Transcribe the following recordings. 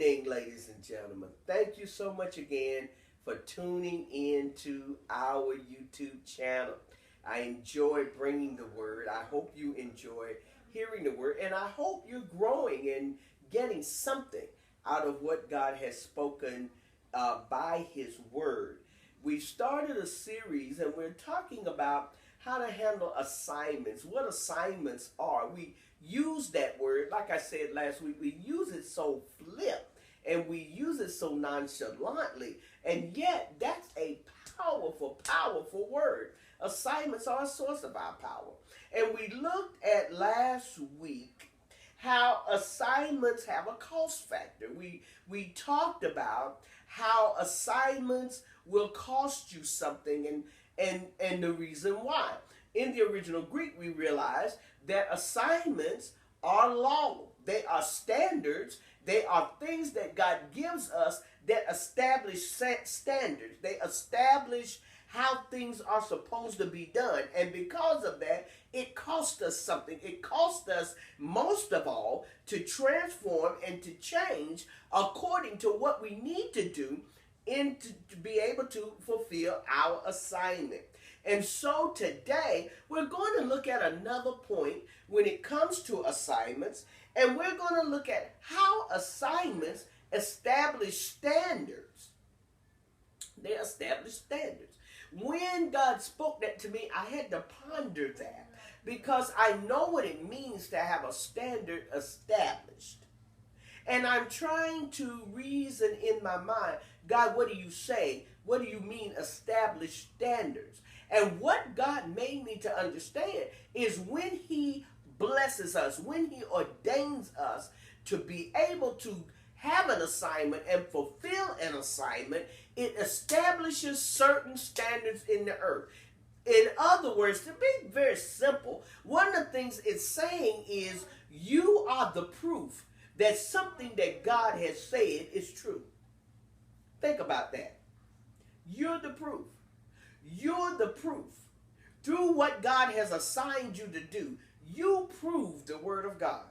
evening, ladies and gentlemen. Thank you so much again for tuning in to our YouTube channel. I enjoy bringing the word. I hope you enjoy hearing the word, and I hope you're growing and getting something out of what God has spoken by His word. We started a series, and we're talking about how to handle assignments, what assignments are. We use that word, like I said last week, we use it so flip and we use it so nonchalantly, and yet that's a powerful, powerful word. Assignments are a source of our power. And we looked at last week how assignments have a cost factor. We talked about how assignments will cost you something and the reason why. In the original Greek, we realized that assignments are law. They are standards. They are things that God gives us that establish standards. They establish how things are supposed to be done. And because of that, it costs us something. It costs us, most of all, to transform and to change according to what we need to do to be able to fulfill our assignment. And so today, we're going to look at another point when it comes to assignments, and we're going to look at how assignments establish standards. They establish standards. When God spoke that to me, I had to ponder that because I know what it means to have a standard established. And I'm trying to reason in my mind, God, what do you say? What do you mean establish standards? And what God made me to understand is when He blesses us, when He ordains us to be able to have an assignment and fulfill an assignment, it establishes certain standards in the earth. In other words, to be very simple, one of the things it's saying is you are the proof that something that God has said is true. Think about that. You're the proof. You're the proof. Through what God has assigned you to do, you prove the word of God.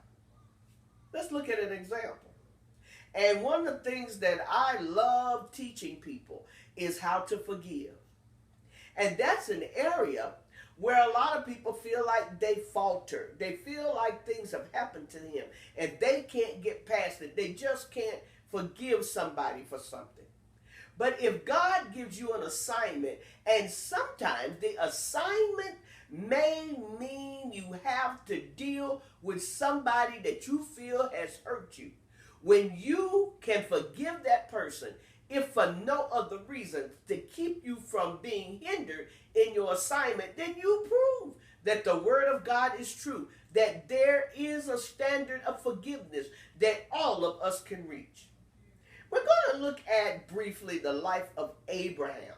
Let's look at an example. And one of the things that I love teaching people is how to forgive. And that's an area where a lot of people feel like they falter. They feel like things have happened to them and they can't get past it. They just can't forgive somebody for something. But if God gives you an assignment, and sometimes the assignment may mean you have to deal with somebody that you feel has hurt you, when you can forgive that person, if for no other reason to keep you from being hindered in your assignment, then you prove that the word of God is true, that there is a standard of forgiveness that all of us can reach. We're going to look at briefly the life of Abraham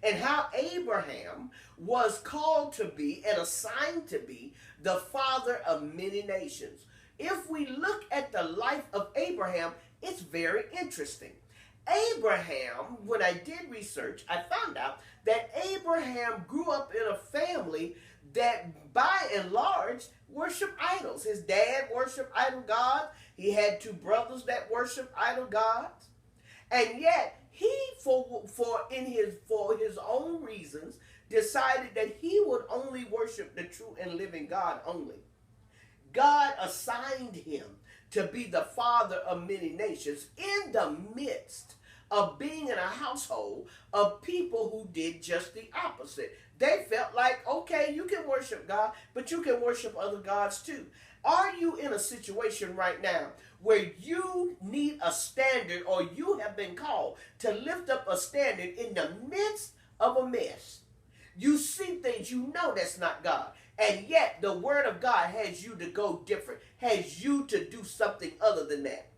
and how Abraham was called to be and assigned to be the father of many nations. If we look at the life of Abraham, it's very interesting. Abraham, when I did research, I found out that Abraham grew up in a family that by and large worshiped idols. His dad worshiped idol gods. He had two brothers that worshiped idol gods. And yet, he, for his own reasons, decided that he would only worship the true and living God only. God assigned him to be the father of many nations in the midst of being in a household of people who did just the opposite. They felt like, okay, you can worship God, but you can worship other gods too. Are you in a situation right now where you need a standard, or you have been called to lift up a standard in the midst of a mess? You see things, you know that's not God. And yet the word of God has you to go different, has you to do something other than that.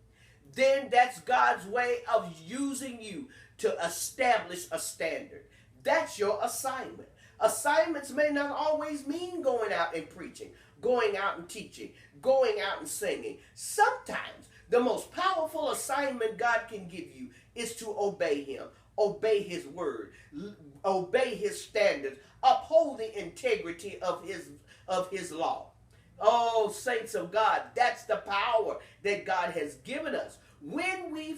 Then that's God's way of using you to establish a standard. That's your assignment. Assignments may not always mean going out and preaching, going out and teaching, going out and singing. Sometimes the most powerful assignment God can give you is to obey Him, obey His word, obey His standards, uphold the integrity of His law. Oh, saints of God, that's the power that God has given us. When we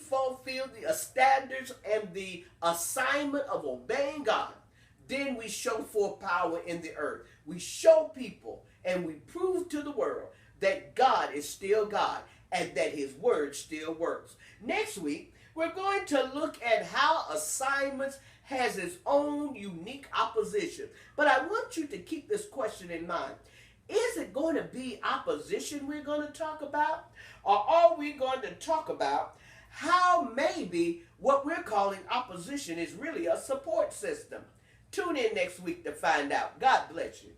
fulfill the standards and the assignment of obeying God, then we show forth power in the earth. We show people and we prove to the world that God is still God and that his word still works. Next week, we're going to look at how assignments has its own unique opposition. But I want you to keep this question in mind. Is it going to be opposition we're going to talk about? Or are we going to talk about how maybe what we're calling opposition is really a support system? Tune in next week to find out. God bless you.